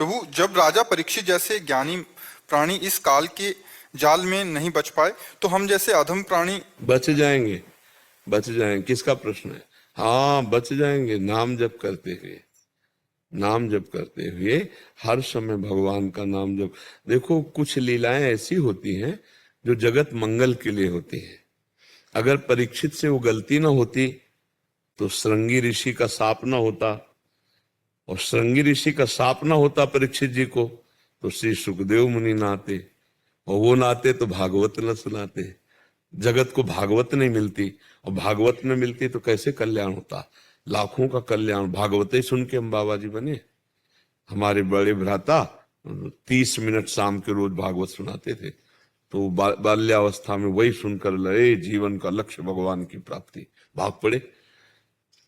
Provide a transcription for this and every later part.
प्रभु, जब राजा परीक्षित जैसे ज्ञानी प्राणी इस काल के जाल में नहीं बच पाए, तो हम जैसे अधम प्राणी बच जाएंगे। बच जाएंगे, किसका प्रश्न है? हाँ, बच जाएंगे। नाम जप करते हुए, नाम जप करते हुए हर समय भगवान का नाम जप। देखो, कुछ लीलाएं ऐसी होती हैं जो जगत मंगल के लिए होती हैं। अगर परीक्षित से वो गलती ना होती तो श्रृंगी ऋषि का शाप ना होता, और श्रृंगी ऋषि का शाप ना होता परीक्षित जी को तो श्री सुखदेव मुनि ना आते, और वो ना आते तो भागवत न सुनाते। जगत को भागवत नहीं मिलती, और भागवत न मिलती तो कैसे कल्याण होता? लाखों का कल्याण भागवत ही सुन के हम बाबा जी बने। हमारे बड़े भ्राता 30 मिनट शाम के रोज भागवत सुनाते थे, तो बाल्यावस्था में वही सुनकर लड़े, जीवन का लक्ष्य भगवान की प्राप्ति, भाग पड़े।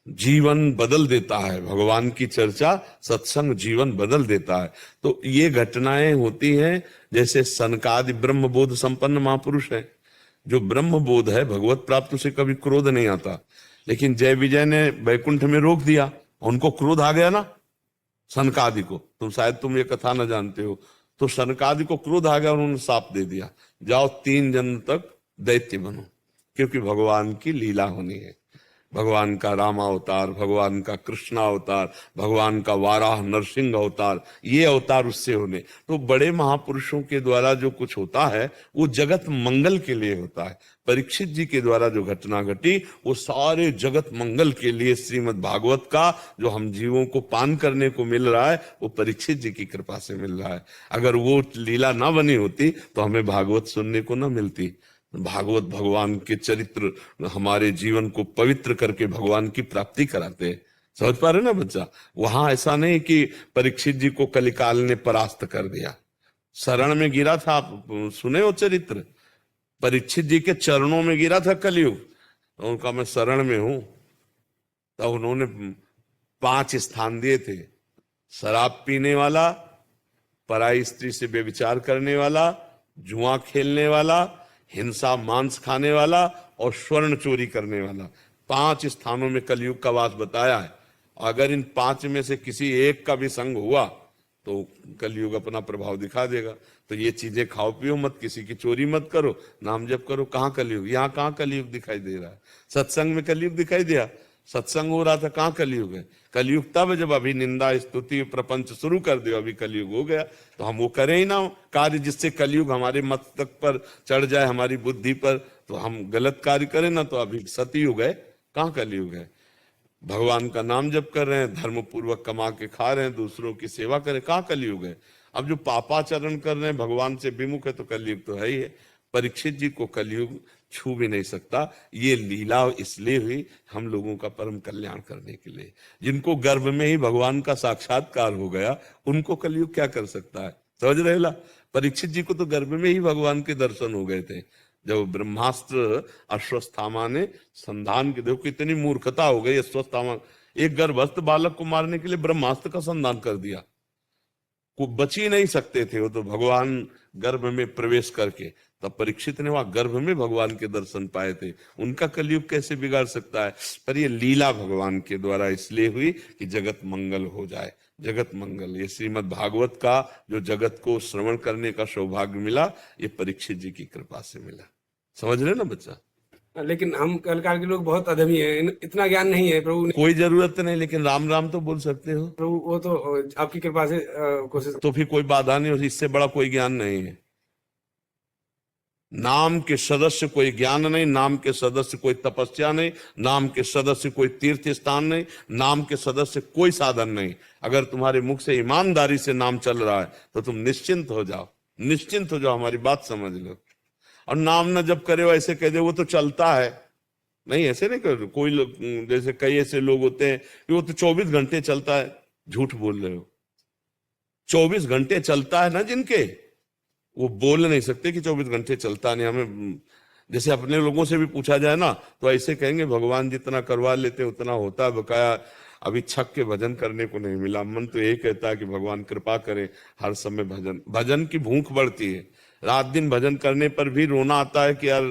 जीवन बदल देता है, भगवान की चर्चा सत्संग जीवन बदल देता है। तो ये घटनाएं होती हैं। जैसे सनकादि ब्रह्म बोध संपन्न महापुरुष है, जो ब्रह्म बोध है, भगवत प्राप्त से कभी क्रोध नहीं आता। लेकिन जय विजय ने वैकुंठ में रोक दिया, उनको क्रोध आ गया ना सनकादि को। तुम ये कथा न जानते हो। तो सनकादि को क्रोध आ गया, उन्होंने शाप दे दिया, जाओ 3 जन्म तक दैत्य बनो, क्योंकि भगवान की लीला होनी है। भगवान का रामावतार, भगवान का कृष्णावतार, भगवान का वाराह नरसिंह अवतार, ये अवतार उससे होने। तो बड़े महापुरुषों के द्वारा जो कुछ होता है वो जगत मंगल के लिए होता है। परीक्षित जी के द्वारा जो घटना घटी वो सारे जगत मंगल के लिए, श्रीमद् भागवत का जो हम जीवों को पान करने को मिल रहा है वो परीक्षित जी की कृपा से मिल रहा है। अगर वो लीला ना बनी होती तो हमें भागवत सुनने को ना मिलती। भागवत भगवान के चरित्र हमारे जीवन को पवित्र करके भगवान की प्राप्ति कराते हैं। समझ पा रहे ना बच्चा? वहां ऐसा नहीं कि परीक्षित जी को कलिकाल ने परास्त कर दिया, शरण में गिरा था। आप सुने हो चरित्र? परीक्षित जी के चरणों में गिरा था कलयुग, तो उनका मैं शरण में हूं। तब उन्होंने 5 स्थान दिए थे: शराब पीने वाला, पराई स्त्री से व्यभिचार करने वाला, जुआ खेलने वाला, हिंसा मांस खाने वाला और स्वर्ण चोरी करने वाला। 5 स्थानों में कलयुग का वास बताया है। अगर इन 5 में से किसी एक का भी संग हुआ तो कलयुग अपना प्रभाव दिखा देगा। तो ये चीजें खाओ पियो मत, किसी की चोरी मत करो, नाम जप करो। कहाँ कलयुग? यहाँ कहाँ कलयुग दिखाई दे रहा है? सत्संग में कलयुग दिखाई दिया, सत्संग हो रहा था, कहाँ कलयुग है? कलयुग तब जब अभी निंदा स्तुति प्रपंच शुरू कर दियो, अभी कलयुग हो गया। तो हम वो करें ही ना कार्य जिससे कलयुग हमारे मस्तक पर चढ़ जाए, हमारी बुद्धि पर, तो हम गलत कार्य करें ना। तो अभी सतयुग है, कहाँ कलयुग है? भगवान का नाम जप कर रहे हैं, धर्म पूर्वक कमा के खा रहे हैं, दूसरों की सेवा करें, कहाँ कलयुग है? अब जो पापाचरण कर रहे हैं, भगवान से विमुख है, तो कलयुग तो है ही है। परीक्षित जी को कलयुग छू भी नहीं सकता। ये लीला इसलिए हुई हम लोगों का परम कल्याण करने के लिए। जिनको गर्भ में ही भगवान का साक्षात्कार हो गया उनको कलयुग क्या कर सकता है? समझ रहे ला? परीक्षित जी को तो गर्भ में ही भगवान के दर्शन हो गए थे। जब ब्रह्मास्त्र अश्वत्थामा ने संधान के, देखो कितनी मूर्खता हो गई अश्वत्थामा, एक गर्भस्थ बालक को मारने के लिए ब्रह्मास्त्र का संधान कर दिया। को बच ही नहीं सकते थे वो तो भगवान गर्भ में प्रवेश करके। तब परीक्षित ने वहां गर्भ में भगवान के दर्शन पाए थे। उनका कलयुग कैसे बिगाड़ सकता है? पर ये लीला भगवान के द्वारा इसलिए हुई कि जगत मंगल हो जाए। जगत मंगल, ये श्रीमद् भागवत का जो जगत को श्रवण करने का सौभाग्य मिला, ये परीक्षित जी की कृपा से मिला। समझ रहे ना बच्चा? लेकिन हम कलकाल के लोग बहुत अधमी हैं, इतना ज्ञान नहीं है प्रभु। कोई जरूरत नहीं, लेकिन राम राम तो बोल सकते हो प्रभु। वो तो आपकी कृपा से कोशिश। तो फिर कोई बाधा नहीं हो, इससे बड़ा कोई ज्ञान नहीं है। नाम के सदस्य कोई ज्ञान नहीं, नाम के सदस्य कोई तपस्या नहीं, नाम के सदस्य कोई तीर्थ स्थान नहीं, नाम के सदस्य कोई साधन नहीं। अगर तुम्हारे मुख से ईमानदारी से नाम चल रहा है तो तुम निश्चिंत हो जाओ, निश्चिंत हो जाओ, हमारी बात समझ लो। और नाम न जब करे हो ऐसे कह दे वो तो चलता है, नहीं ऐसे नहीं कर। कोई लोग, जैसे कई ऐसे लोग होते हैं कि वो तो 24 घंटे चलता है, झूठ बोल रहे हो। 24 घंटे चलता है ना जिनके, वो बोल नहीं सकते कि 24 घंटे चलता नहीं। हमें जैसे अपने लोगों से भी पूछा जाए ना तो ऐसे कहेंगे भगवान जितना करवा लेते उतना होता है, बकाया अभी छक के भजन करने को नहीं मिला। मन तो यही कहता है कि भगवान कृपा करे, हर समय भजन, भजन की भूख बढ़ती है। रात दिन भजन करने पर भी रोना आता है कि यार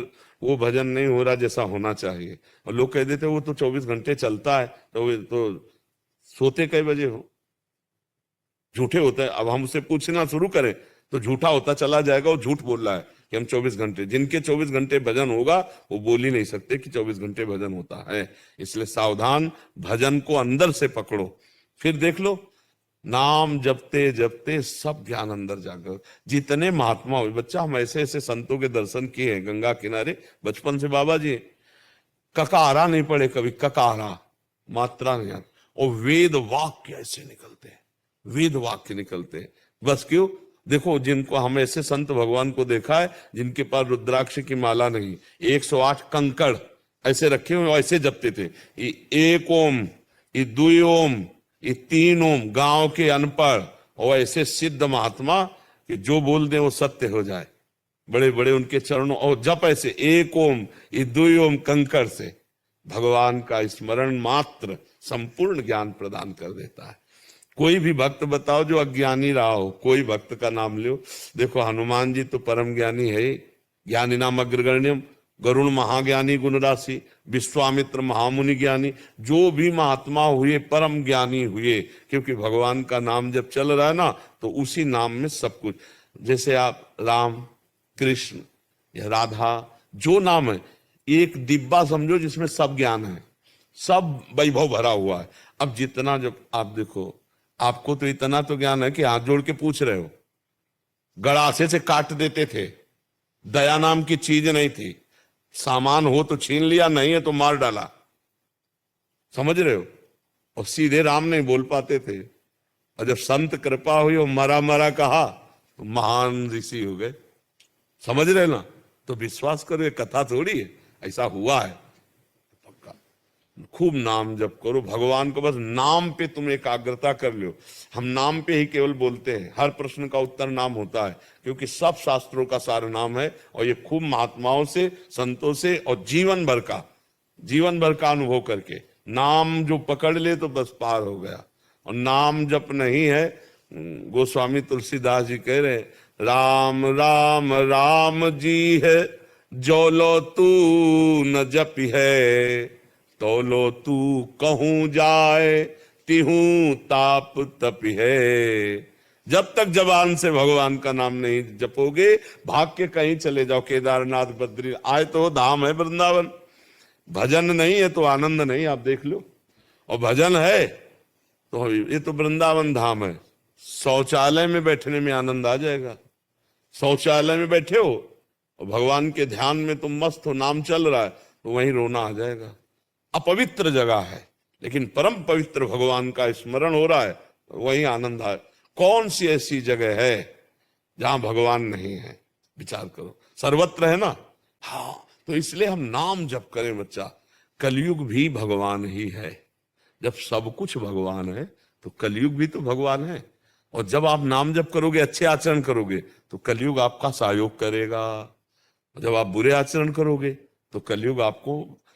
वो भजन नहीं हो रहा जैसा होना चाहिए। और लोग कह देते वो तो 24 घंटे चलता है, तो सोते कई बजे हो? झूठे होते हैं। अब हम उससे पूछना शुरू करें तो झूठा होता चला जाएगा, वो झूठ बोल रहा है कि हम 24 घंटे, जिनके 24 घंटे भजन होगा वो बोल ही नहीं सकते कि 24 घंटे भजन होता है। इसलिए सावधान, भजन को अंदर से पकड़ो, फिर देख लो नाम जपते जपते सब ज्ञान अंदर जाकर। जितने महात्मा हुए, बच्चा हम ऐसे ऐसे संतों के दर्शन किए हैं गंगा किनारे बचपन से, बाबा जी ककारा नहीं पढ़े कभी, ककारा मात्रा नहीं आती, और वेद वाक्य ऐसे निकलते हैं, वेद वाक्य निकलते हैं। बस क्यों? देखो जिनको हम ऐसे संत भगवान को देखा है जिनके पास रुद्राक्ष की माला नहीं, 108 कंकड़ ऐसे रखे हुए ऐसे जपते थे, एक ओम, ये 2 ओम, ये 3 ओम, गांव के अनपढ़ और ऐसे सिद्ध महात्मा कि जो बोल दे वो सत्य हो जाए, बड़े बड़े उनके चरणों, और जप ऐसे 1 ओम, ये 2 ओम कंकड़ से भगवान का स्मरण मात्र संपूर्ण ज्ञान प्रदान कर देता है। कोई भी भक्त बताओ जो अज्ञानी रहा हो, कोई भक्त का नाम लो। देखो हनुमान जी तो परम ज्ञानी है, ज्ञानी नाम अग्रगण्यम, गरुण महाज्ञानी गुण राशि, विश्वामित्र महामुनि ज्ञानी, जो भी महात्मा हुए परम ज्ञानी हुए, क्योंकि भगवान का नाम जब चल रहा है ना तो उसी नाम में सब कुछ। जैसे आप राम, कृष्ण या राधा, जो नाम है एक डिब्बा समझो जिसमें सब ज्ञान है, सब वैभव भरा हुआ है। अब जितना जब आप देखो, आपको तो इतना तो ज्ञान है कि हाथ जोड़ के पूछ रहे हो, गड़ासे से काट देते थे, दया नाम की चीज नहीं थी, सामान हो तो छीन लिया, नहीं है तो मार डाला, समझ रहे हो, और सीधे राम नहीं बोल पाते थे। और जब संत कृपा हुई और मरा मरा कहा तो महान ऋषि हो गए, समझ रहे ना। तो विश्वास करो, ये कथा थोड़ी है, ऐसा हुआ है पक्का। खूब नाम जप करो, भगवान को बस नाम पे तुम एकाग्रता कर लो। हम नाम पे ही केवल बोलते हैं, हर प्रश्न का उत्तर नाम होता है, क्योंकि सब शास्त्रों का सार नाम है। और ये खूब महात्माओं से, संतों से और जीवन भर का अनुभव करके नाम जो पकड़ ले तो बस पार हो गया। और नाम जप नहीं है, गोस्वामी तुलसीदास जी कह रहे हैं, राम राम राम जी है, जो लो तू न जपी है, तो लो तू कहूं जाए, तिहूं ताप तपी है। जब तक जबान से भगवान का नाम नहीं जपोगे, भाग के कहीं चले जाओ, केदारनाथ, बद्री, आए तो धाम है वृंदावन, भजन नहीं है तो आनंद नहीं, आप देख लो। और भजन है तो ये तो वृंदावन धाम है। शौचालय में बैठने में आनंद आ जाएगा, शौचालय में बैठे हो और भगवान के ध्यान में तुम मस्त हो, नाम चल रहा है, तो वहीं रोना आ जाएगा। अपवित्र जगह है, लेकिन परम पवित्र भगवान का स्मरण हो रहा है, वहीं आनंद आए। कौन सी ऐसी जगह है जहां भगवान नहीं है? विचार करो, सर्वत्र है ना। हाँ, तो इसलिए हम नाम जप करें बच्चा। कलयुग भी भगवान ही है, जब सब कुछ भगवान है तो कलयुग भी तो भगवान है। और जब आप नाम जप करोगे, अच्छे आचरण करोगे, तो कलयुग आपका सहयोग करेगा। जब आप बुरे आचरण करोगे तो कलयुग आपको,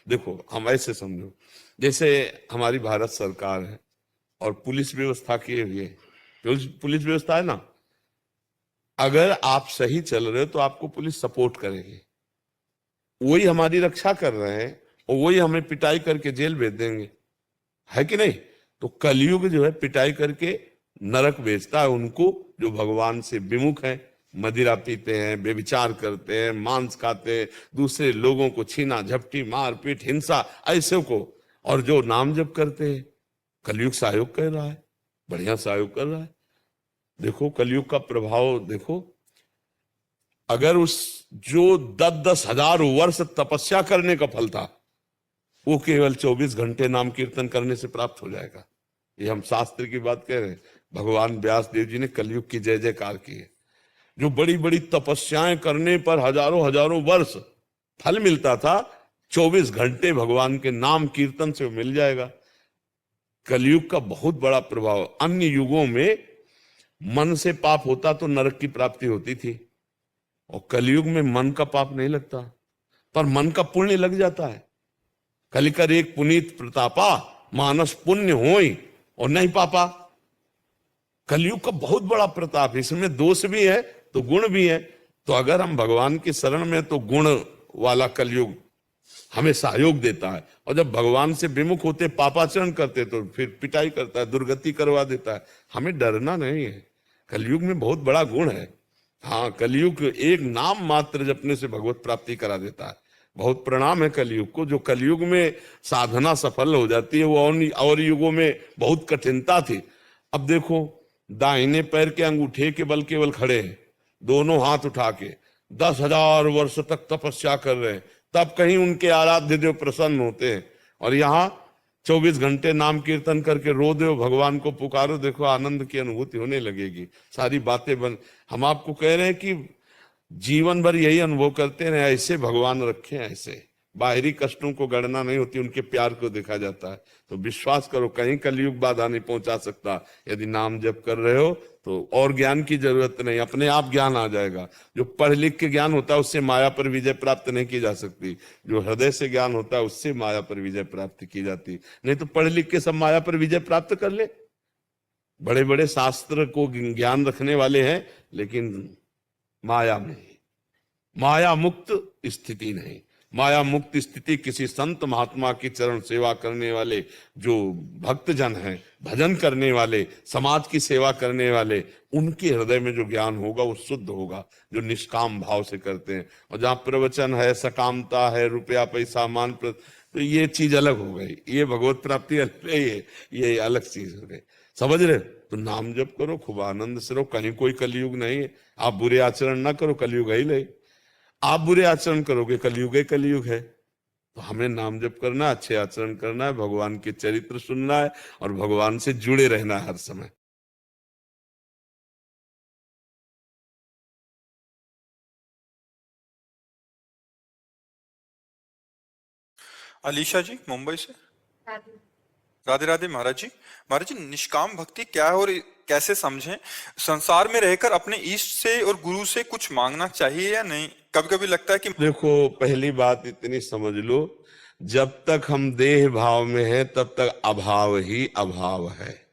देखो हम ऐसे समझो, जैसे हमारी भारत सरकार है और पुलिस व्यवस्था किए हुए, पुलिस व्यवस्था है ना, अगर आप सही चल रहे हो तो आपको पुलिस सपोर्ट करेगी, वही हमारी रक्षा कर रहे हैं और वही हमें पिटाई करके जेल भेज देंगे, है कि नहीं? तो कलयुग जो है पिटाई करके नरक भेजता है उनको जो भगवान से विमुख है, मदिरा पीते हैं, बेविचार करते हैं, मांस खाते हैं, दूसरे लोगों को छीना झपटी, मारपीट, हिंसा, ऐसे को। और जो नाम जप करते हैं, कलयुग सहयोग कर रहा है, बढ़िया सहयोग कर रहा है। देखो कलयुग का प्रभाव देखो, अगर उस जो 10-10 हजार वर्ष तपस्या करने का फल था, वो केवल 24 घंटे नाम कीर्तन करने से प्राप्त हो जाएगा। ये हम शास्त्र की बात कह रहे हैं। भगवान व्यास देव जी ने कलयुग की जय जयकार की है। जो बड़ी बड़ी तपस्याएं करने पर हजारों हजारों वर्ष फल मिलता था, 24 घंटे भगवान के नाम कीर्तन से मिल जाएगा। कलयुग का बहुत बड़ा प्रभाव। अन्य युगों में मन से पाप होता तो नरक की प्राप्ति होती थी, और कलयुग में मन का पाप नहीं लगता, पर मन का पुण्य लग जाता है। कलिकर एक पुनीत प्रतापा, मानस पुण्य होई और नहीं पापा। कलयुग का बहुत बड़ा प्रताप, इसमें दोष भी है तो गुण भी है। तो अगर हम भगवान की शरण में, तो गुण वाला कलयुग हमें सहयोग देता है। और जब भगवान से विमुख होते, पापाचरण करते, तो फिर पिटाई करता है, दुर्गति करवा देता है। हमें डरना नहीं है। कलयुग में बहुत बड़ा गुण है। हाँ, कलयुग एक नाम मात्र जपने से भगवत प्राप्ति करा देता है। बहुत प्रणाम है कलयुग को। जो कलयुग में साधना सफल हो जाती है, वो और युगों में बहुत कठिनता थी। अब देखो, दाहिने पैर के अंगूठे के बल केवल खड़े हैं, दोनों हाथ उठा के 10,000 वर्ष तक तपस्या कर रहे हैं, तब कहीं उनके आराध्य देव प्रसन्न होते हैं। और यहाँ 24 घंटे नाम कीर्तन करके रो दो, भगवान को पुकारो, देखो आनंद की अनुभूति होने लगेगी। सारी बातें हम आपको कह रहे हैं कि जीवन भर यही अनुभव करते रहे, ऐसे भगवान रखे, ऐसे बाहरी कष्टों को गणना नहीं होती, उनके प्यार को देखा जाता है। तो विश्वास करो, कहीं कलयुग बाधा नहीं पहुंचा सकता। यदि नाम जप कर रहे हो तो और ज्ञान की जरूरत नहीं, अपने आप ज्ञान आ जाएगा। जो पढ़ लिख के ज्ञान होता है उससे माया पर विजय प्राप्त नहीं की जा सकती। जो हृदय से ज्ञान होता है उससे माया पर विजय प्राप्त की जाती। नहीं तो पढ़ लिख के सब माया पर विजय प्राप्त कर ले। बड़े बड़े शास्त्र को ज्ञान रखने वाले हैं, लेकिन माया में, माया मुक्त स्थिति नहीं। माया मुक्त स्थिति किसी संत महात्मा की चरण सेवा करने वाले, जो भक्तजन हैं, भजन करने वाले, समाज की सेवा करने वाले, उनके हृदय में जो ज्ञान होगा वो शुद्ध होगा, जो निष्काम भाव से करते हैं। और जहाँ प्रवचन है, सकामता है, रुपया पैसा मान, तो ये चीज अलग हो गई। ये भगवत प्राप्ति अलग है, ये अलग चीज हो गई। समझ रहे? तो नाम जप करो, खूब आनंद से रहो। कहीं कोई कलयुग नहीं है। आप बुरे आचरण ना करो, कलयुग है ही नहीं। आप बुरे आचरण करोगे, कलयुग है, कलयुग है। तो हमें नाम जप करना, अच्छे आचरण करना है, भगवान के चरित्र सुनना है और भगवान से जुड़े रहना है हर समय। अलीशा जी मुंबई से। राधे राधे महाराज जी। महाराज जी, निष्काम भक्ति क्या है और कैसे समझें? संसार में रहकर अपने इष्ट से और गुरु से कुछ मांगना चाहिए या नहीं? कभी कभी लगता है कि देखो, पहली बात इतनी समझ लो, जब तक हम देह भाव में हैं तब तक अभाव ही अभाव है।